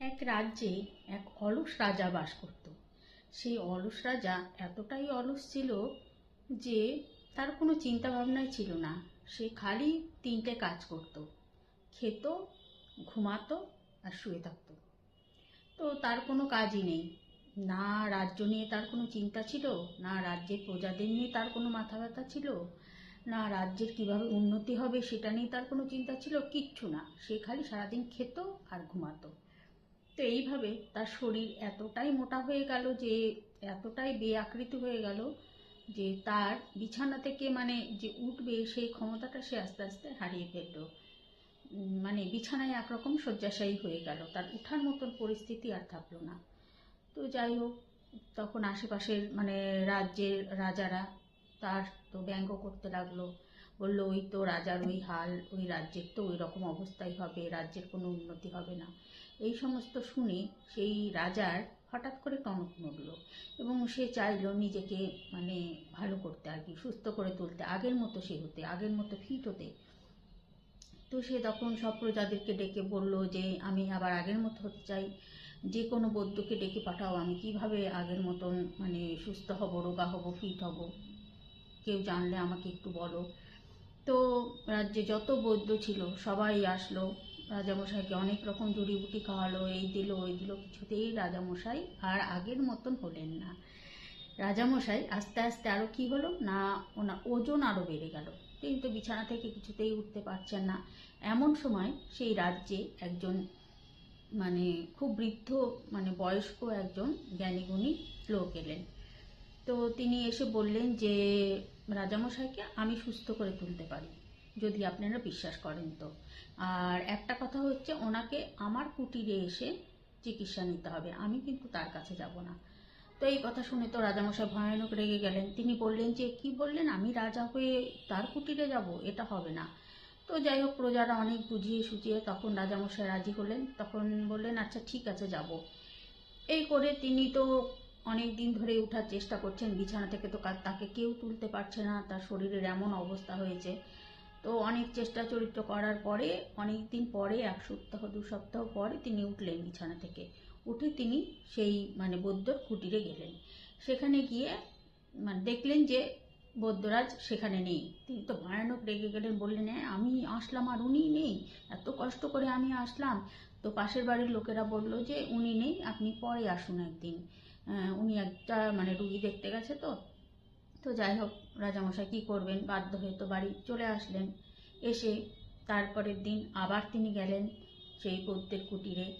এক রাজ্যে এক অলস রাজা বাস করত। সেই অলস রাজা এতটাই অলস ছিল যে তার কোনো চিন্তা ভাবনাই ছিল না। সে খালি তিনটে কাজ করত: খেত, ঘুমাতো আর শুয়ে থাকতো। তো তার কোনো কাজই নেই। না রাজ্য নিয়ে তার কোনো চিন্তা ছিল, না রাজ্যের প্রজাদের নিয়ে তার কোনো মাথা ব্যথা ছিল, না রাজ্যের কিভাবে উন্নতি হবে সেটা নিয়ে তার কোনো চিন্তা ছিল, কিচ্ছু না। সে খালি সারাদিন খেত আর ঘুমাতো। তো এইভাবে তার শরীর এতটাই মোটা হয়ে গেল, যে এতটাই বেআকৃতি হয়ে গেল যে তার বিছানা থেকে যে উঠবে সেই ক্ষমতাটা সে আস্তে আস্তে হারিয়ে ফেলল। বিছানায় একরকম শয্যাশায়ী হয়ে গেল, তার উঠার মতন পরিস্থিতি আর থাকলো না। তো যাই হোক, তখন আশেপাশের রাজ্যের রাজারা তার তো ব্যঙ্গ করতে লাগলো। বললো, ওই তো রাজার ওই হাল, ওই রাজ্যের তো ওই রকম অবস্থাই হবে, রাজ্যের কোনো উন্নতি হবে না। এই সমস্ত শুনে সেই রাজার হঠাৎ করে টনক নড়ল এবং সে চাইলো নিজেকে ভালো করতে, আর কি সুস্থ করে তুলতে, আগের মতো সে হতে, আগের মতো ফিট হতে। তো সে তখন সব প্রজাদেরকে ডেকে বলল যে আমি আবার আগের মতো হতে চাই, যে কোনো বৈদ্যকে ডেকে পাঠাও, আমি কিভাবে আগের মতন সুস্থ হব, রোগা হব, ফিট হব, কেউ জানলে আমাকে একটু বলো। তো রাজ্যে যত বৈদ্য ছিল সবাই আসলো, রাজামশাইকে অনেক রকম জড়িবুটি খাওয়ালো, এই দিল ওই দিল, কিছুতেই রাজামশাই আর আগের মতন হলেন না। রাজামশাই আস্তে আস্তে আরও কি হলো না, ওনার ওজন আরও বেড়ে গেল। তিনি তো বিছানা থেকে কিছুতেই উঠতে পারছেন না। এমন সময় সেই রাজ্যে একজন খুব বৃদ্ধ বয়স্ক একজন জ্ঞানীগুণী লোক এলেন। তো তিনি এসে বললেন যে রাজামশাইকে আমি সুস্থ করে তুলতে পারি, যদি আপনারা বিশ্বাস করেন তো। আর একটা কথা হচ্ছে, ওনাকে আমার কুটিরে এসে চিকিৎসা নিতে হবে, আমি কিন্তু তার কাছে যাব না। তো এই কথা শুনে তো রাজামশাই ভয়ানক রেগে গেলেন। তিনি বললেন যে কি বললেন, আমি রাজা হয়ে তার কুটিরে যাব, এটা হবে না। তো যাই হোক, প্রজারা অনেক বুঝিয়ে সুঝিয়ে তখন রাজামশাই রাজি হলেন। তখন বললেন, আচ্ছা ঠিক আছে, যাব। এই করে তিনি তো অনেক দিন ধরে উঠার চেষ্টা করছেন বিছানা থেকে, তো তাকে কেউ তুলতে পারছে না, তার শরীরের এমন অবস্থা হয়েছে। তো অনেক চেষ্টা চরিত্র করার পরে অনেক দিন পরে, 1 সপ্তাহ 2 সপ্তাহ পরে তিনি উঠলেন বিছানা থেকে। উঠে তিনি সেই বৈদ্যর কুটিরে গেলেন। সেখানে গিয়ে দেখলেন যে বৈদ্যরাজ সেখানে নেই। তিনি তো ভয়ানক রেগে গেলেন, বললেন, হ্যাঁ আমি আসলাম আর উনি নেই, এত কষ্ট করে আমি আসলাম। তো পাশের বাড়ির লোকেরা বলল যে উনি নেই, আপনি পরে আসুন একদিন, উনি একটা রুগী দেখতে গেছে। তো তো যাই হোক, রাজামশাই কী করবেন, বাধ্য হয়ে তো বাড়ি চলে আসলেন। এসে তারপরের দিন আবার তিনি গেলেন সেই বৈদ্যের কুটিরে।